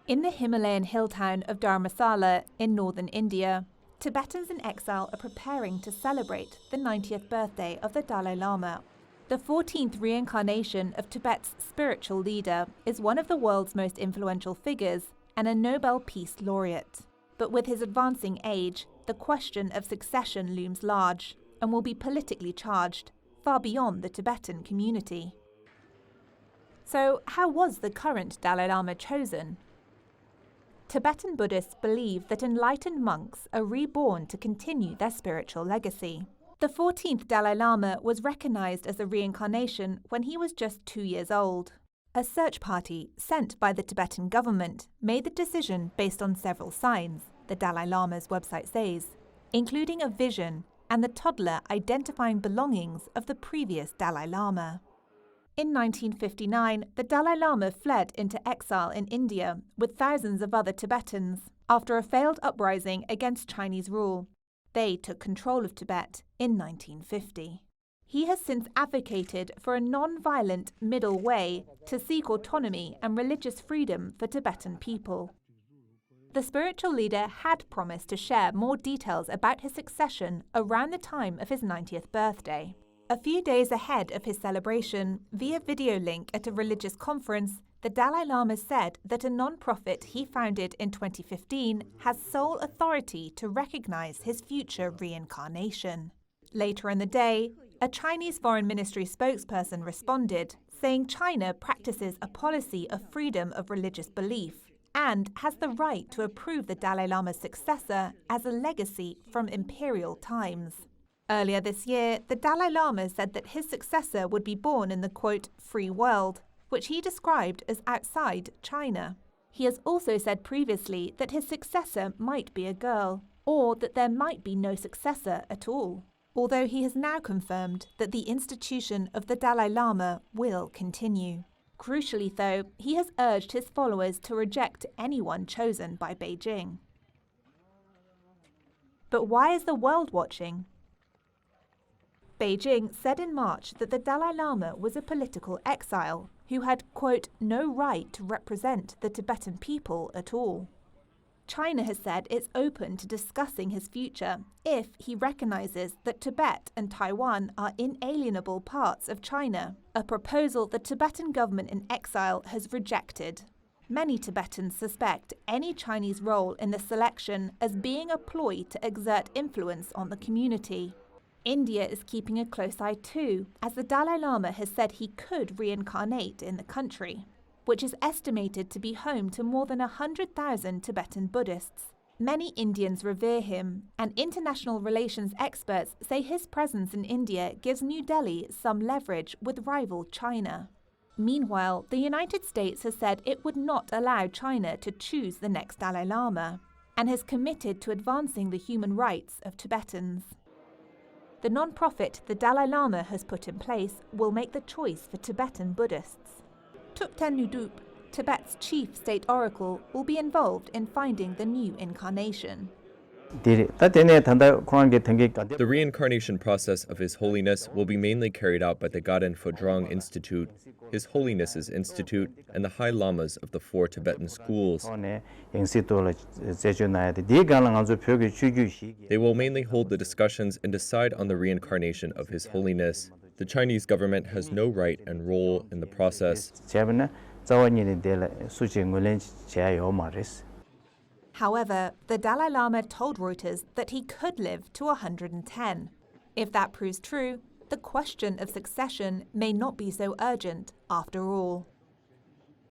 In the Himalayan hill town of Dharamsala in northern India, Tibetans in exile are preparing to celebrate the 90th birthday of the Dalai Lama. The 14th reincarnation of Tibet's spiritual leader is one of the world's most influential figures and a Nobel Peace Laureate. But with his advancing age, the question of succession looms large and will be politically charged, far beyond the Tibetan community. So, how was the current Dalai Lama chosen? Tibetan Buddhists believe that enlightened monks are reborn to continue their spiritual legacy. The 14th Dalai Lama was recognized as a reincarnation when he was just 2 years old. A search party sent by the Tibetan government made the decision based on several signs, the Dalai Lama's website says, including a vision and the toddler identifying belongings of the previous Dalai Lama. In 1959, the Dalai Lama fled into exile in India with thousands of other Tibetans after a failed uprising against Chinese rule. They took control of Tibet in 1950. He has since advocated for a non-violent middle way to seek autonomy and religious freedom for Tibetan people. The spiritual leader had promised to share more details about his succession around the time of his 90th birthday. A few days ahead of his celebration, via video link at a religious conference, the Dalai Lama said that a non-profit he founded in 2015 has sole authority to recognize his future reincarnation. Later in the day, a Chinese Foreign Ministry spokesperson responded, saying China practices a policy of freedom of religious belief and has the right to approve the Dalai Lama's successor as a legacy from imperial times. Earlier this year, the Dalai Lama said that his successor would be born in the, quote, free world, which he described as outside China. He has also said previously that his successor might be a girl, or that there might be no successor at all, although he has now confirmed that the institution of the Dalai Lama will continue. Crucially, though, he has urged his followers to reject anyone chosen by Beijing. But why is the world watching? Beijing said in March that the Dalai Lama was a political exile who had, quote, no right to represent the Tibetan people at all. China has said it's open to discussing his future if he recognizes that Tibet and Taiwan are inalienable parts of China, a proposal the Tibetan government in exile has rejected. Many Tibetans suspect any Chinese role in the selection as being a ploy to exert influence on the community. India is keeping a close eye too, as the Dalai Lama has said he could reincarnate in the country, which is estimated to be home to more than 100,000 Tibetan Buddhists. Many Indians revere him, and international relations experts say his presence in India gives New Delhi some leverage with rival China. Meanwhile, the United States has said it would not allow China to choose the next Dalai Lama, and has committed to advancing the human rights of Tibetans. The non-profit the Dalai Lama has put in place will make the choice for Tibetan Buddhists. Thupten Nudup, Tibet's chief state oracle, will be involved in finding the new incarnation. The reincarnation process of His Holiness will be mainly carried out by the Gaden Phodrang Institute, His Holiness's Institute, and the High Lamas of the 4 Tibetan schools. They will mainly hold the discussions and decide on the reincarnation of His Holiness. The Chinese government has no right and role in the process. However, the Dalai Lama told Reuters that he could live to 110. If that proves true, the question of succession may not be so urgent after all.